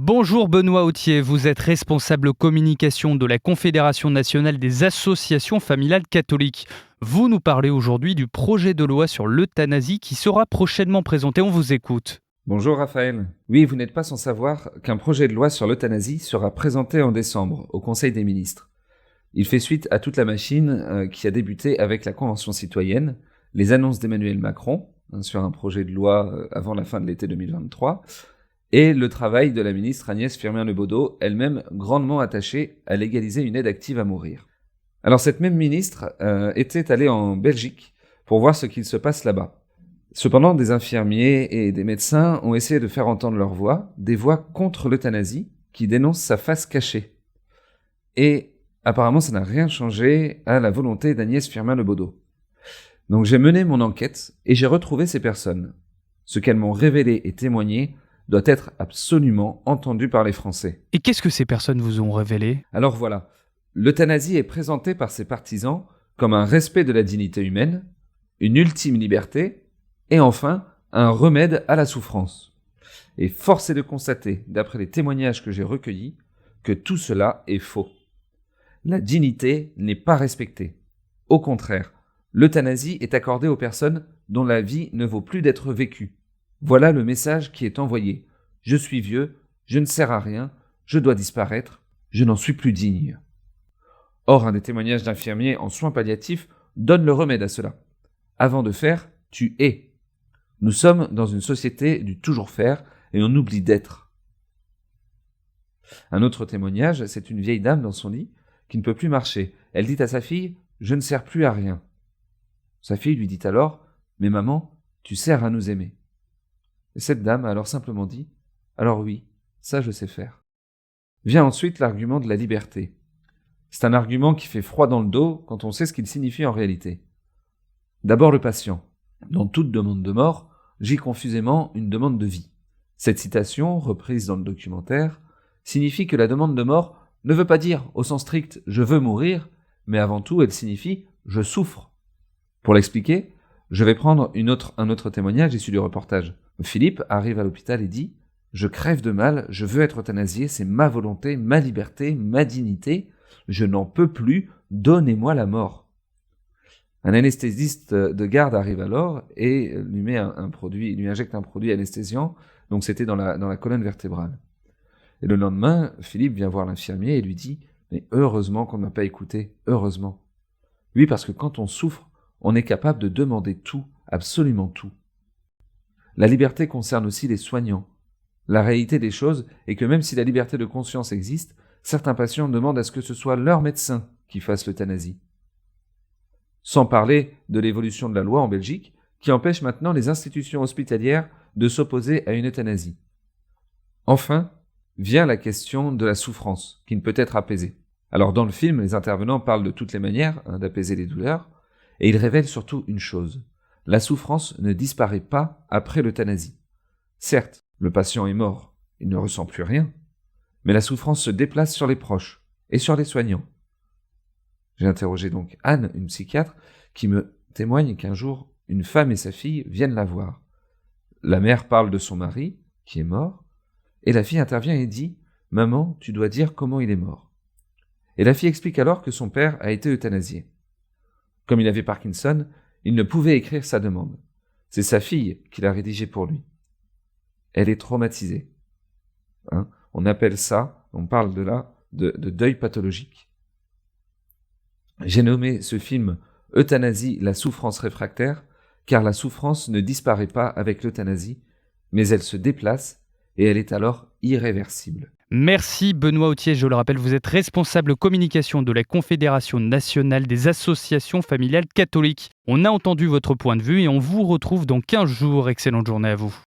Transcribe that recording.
Bonjour Benoît Autier, vous êtes responsable communication de la Confédération nationale des associations familiales catholiques. Vous nous parlez aujourd'hui du projet de loi sur l'euthanasie qui sera prochainement présenté. On vous écoute. Bonjour Raphaël. Oui, vous n'êtes pas sans savoir qu'un projet de loi sur l'euthanasie sera présenté en décembre au Conseil des ministres. Il fait suite à toute la machine qui a débuté avec la Convention citoyenne, les annonces d'Emmanuel Macron sur un projet de loi avant la fin de l'été 2023, et le travail de la ministre Agnès Firmin-Lebaudot, elle-même grandement attachée à légaliser une aide active à mourir. Alors cette même ministre était allée en Belgique pour voir ce qu'il se passe là-bas. Cependant, des infirmiers et des médecins ont essayé de faire entendre leur voix, des voix contre l'euthanasie qui dénoncent sa face cachée. Et apparemment, ça n'a rien changé à la volonté d'Agnès Firmin-Lebaudot. Donc j'ai mené mon enquête et j'ai retrouvé ces personnes. Ce qu'elles m'ont révélé et témoigné doit être absolument entendu par les Français. Et qu'est-ce que ces personnes vous ont révélé ? Alors voilà, l'euthanasie est présentée par ses partisans comme un respect de la dignité humaine, une ultime liberté, et enfin, un remède à la souffrance. Et force est de constater, d'après les témoignages que j'ai recueillis, que tout cela est faux. La dignité n'est pas respectée. Au contraire, l'euthanasie est accordée aux personnes dont la vie ne vaut plus d'être vécue. Voilà le message qui est envoyé. Je suis vieux, je ne sers à rien, je dois disparaître, je n'en suis plus digne. Or, un des témoignages d'infirmiers en soins palliatifs donne le remède à cela. Avant de faire, tu es. Nous sommes dans une société du toujours faire et on oublie d'être. Un autre témoignage, c'est une vieille dame dans son lit qui ne peut plus marcher. Elle dit à sa fille « Je ne sers plus à rien ». Sa fille lui dit alors « Mais maman, tu sers à nous aimer ». Et cette dame a alors simplement dit « Alors oui, ça je sais faire ». Vient ensuite l'argument de la liberté. C'est un argument qui fait froid dans le dos quand on sait ce qu'il signifie en réalité. D'abord le patient. Dans toute demande de mort, gît confusément une demande de vie. Cette citation, reprise dans le documentaire, signifie que la demande de mort ne veut pas dire au sens strict « je veux mourir », mais avant tout elle signifie « je souffre ». Pour l'expliquer, je vais prendre un autre témoignage issu du reportage. Philippe arrive à l'hôpital et dit « Je crève de mal, je veux être euthanasié, c'est ma volonté, ma liberté, ma dignité, je n'en peux plus, donnez-moi la mort ». Un anesthésiste de garde arrive alors et lui injecte un produit anesthésiant, donc c'était dans la colonne vertébrale. Et le lendemain, Philippe vient voir l'infirmier et lui dit « Mais heureusement qu'on ne m'a pas écouté, heureusement ». Oui, parce que quand on souffre, on est capable de demander tout, absolument tout. La liberté concerne aussi les soignants. La réalité des choses est que même si la liberté de conscience existe, certains patients demandent à ce que ce soit leur médecin qui fasse l'euthanasie. Sans parler de l'évolution de la loi en Belgique, qui empêche maintenant les institutions hospitalières de s'opposer à une euthanasie. Enfin, vient la question de la souffrance, qui ne peut être apaisée. Alors dans le film, les intervenants parlent de toutes les manières d'apaiser les douleurs, et ils révèlent surtout une chose. La souffrance ne disparaît pas après l'euthanasie. Certes, le patient est mort, il ne ressent plus rien, mais la souffrance se déplace sur les proches et sur les soignants. J'ai interrogé donc Anne, une psychiatre, qui me témoigne qu'un jour, une femme et sa fille viennent la voir. La mère parle de son mari, qui est mort, et la fille intervient et dit « Maman, tu dois dire comment il est mort ». Et la fille explique alors que son père a été euthanasié. Comme il avait Parkinson, il ne pouvait écrire sa demande. C'est sa fille qui l'a rédigée pour lui. Elle est traumatisée. On appelle ça, on parle de deuil pathologique. J'ai nommé ce film « Euthanasie, la souffrance réfractaire » car la souffrance ne disparaît pas avec l'euthanasie, mais elle se déplace et elle est alors irréversible. Merci Benoît Autier, je le rappelle, vous êtes responsable communication de la Confédération nationale des associations familiales catholiques. On a entendu votre point de vue et on vous retrouve dans 15 jours. Excellente journée à vous.